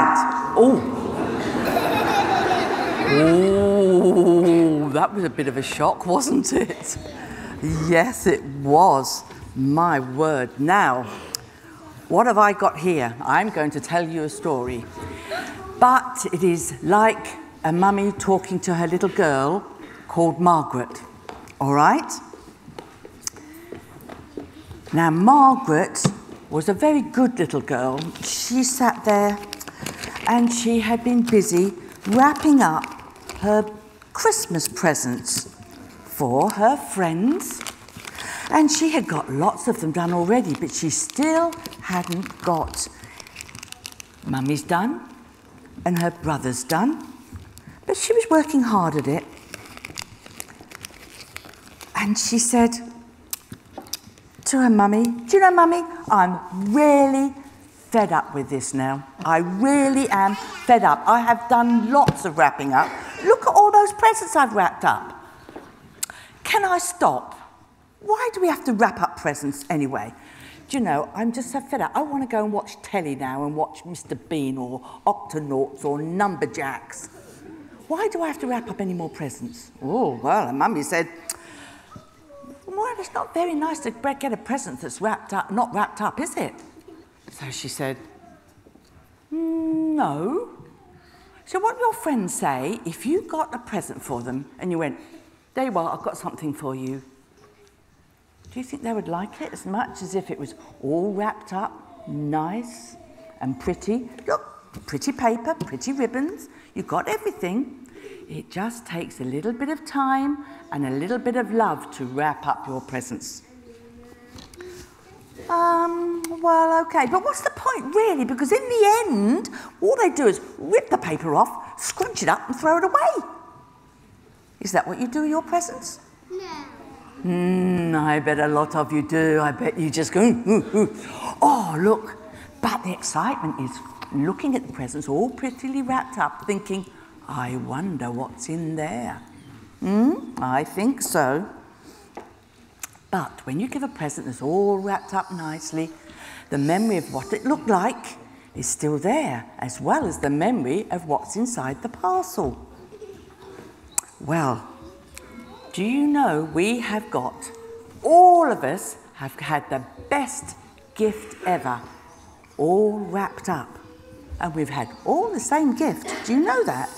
right. Oh. Oh, that was a bit of a shock, wasn't it? Yes, it was. My word. Now, what have I got here? I'm going to tell you a story. But it is like a mummy talking to her little girl called Margaret. All right? Now, Margaret was a very good little girl. She sat there and she had been busy wrapping up her Christmas presents for her friends. And she had got lots of them done already, but she still hadn't got Mummy's done and her brother's done. But she was working hard at it. And she said to her mummy, do you know, Mummy, I'm really fed up with this now. I really am fed up. I have done lots of wrapping up. Look at all those presents I've wrapped up. Can I stop? Why do we have to wrap up presents anyway? Do you know, I'm just so fed up. I want to go and watch telly now and watch Mr. Bean or Octonauts or Numberjacks. Why do I have to wrap up any more presents? Oh, well, and Mummy said, well, it's not very nice to get a present that's wrapped up, not wrapped up, is it? So she said, no. So what do your friends say if you got a present for them and you went, there you are, I've got something for you. Do you think they would like it as much as if it was all wrapped up, nice and pretty? Look, pretty paper, pretty ribbons, you've got everything. It just takes a little bit of time and a little bit of love to wrap up your presents. Well, okay, but what's the point really? Because in the end, all they do is rip the paper off, scrunch it up and throw it away. Is that what you do with your presents? No. I bet a lot of you do. I bet you just go, oh, look. But the excitement is looking at the presents all prettily wrapped up, thinking, I wonder what's in there. I think so. But when you give a present that's all wrapped up nicely, the memory of what it looked like is still there, as well as the memory of what's inside the parcel. Well, do you know we have got, all of us have had the best gift ever, all wrapped up. And we've had all the same gift. Do you know that?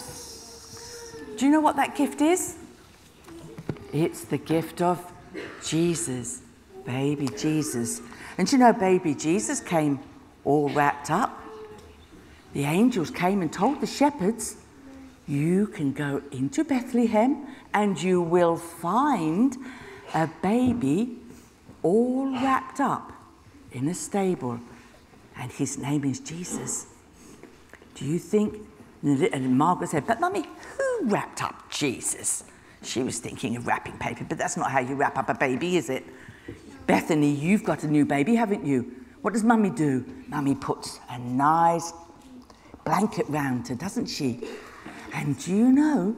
Do you know what that gift is? It's the gift of Jesus, baby Jesus. And do you know baby Jesus came all wrapped up? The angels came and told the shepherds, you can go into Bethlehem and you will find a baby all wrapped up in a stable. And his name is Jesus. Do you think, and Margaret said, but Mummy, who wrapped up Jesus? She was thinking of wrapping paper, but that's not how you wrap up a baby, is it? Bethany, you've got a new baby, haven't you? What does Mummy do? Mummy puts a nice blanket round her, doesn't she? And do you know,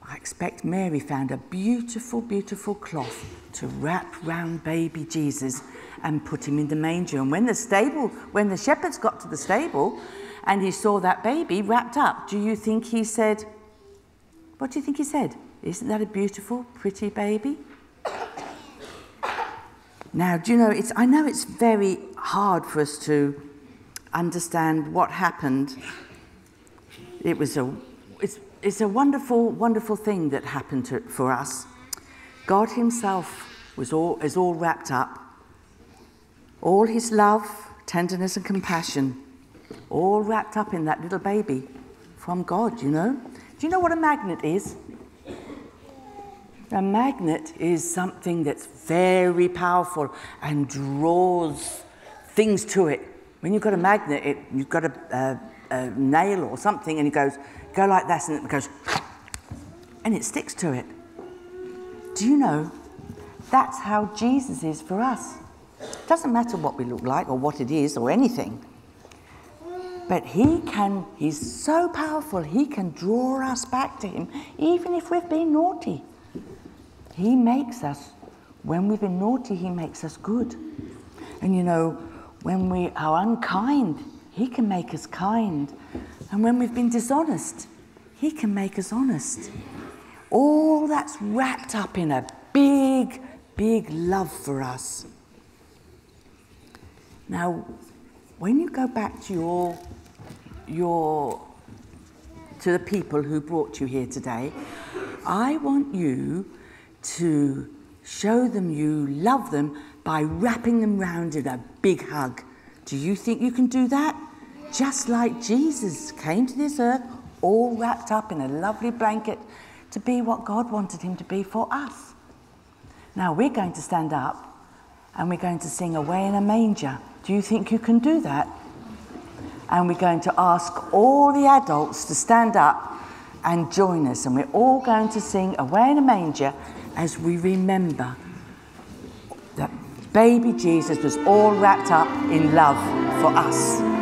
I expect Mary found a beautiful, beautiful cloth to wrap round baby Jesus and put him in the manger. And when the shepherds got to the stable and he saw that baby wrapped up, do you think he said, what do you think he said? Isn't that a beautiful, pretty baby? Now, do you know, I know it's very hard for us to understand what happened. It's a wonderful, wonderful thing that happened for us. God himself is all wrapped up. All his love, tenderness and compassion, all wrapped up in that little baby from God, you know. Do you know what a magnet is? A magnet is something that's very powerful and draws things to it. When you've got a magnet, you've got a nail or something and it goes, go like this, and it goes, and it sticks to it. Do you know, that's how Jesus is for us. It doesn't matter what we look like or what it is or anything. But he's so powerful, he can draw us back to him, even if we've been naughty. He makes us, when we've been naughty, he makes us good. And you know, when we are unkind, He can make us kind. And when we've been dishonest, he can make us honest. All that's wrapped up in a big, big love for us. Now, when you go back to to the people who brought you here today, I want you to show them you love them by wrapping them round in a big hug. Do you think you can do that? Yeah. Just like Jesus came to this earth all wrapped up in a lovely blanket to be what God wanted him to be for us. Now we're going to stand up and we're going to sing Away in a Manger. Do you think you can do that? And we're going to ask all the adults to stand up and join us, and we're all going to sing Away in a Manger as we remember that baby Jesus was all wrapped up in love for us.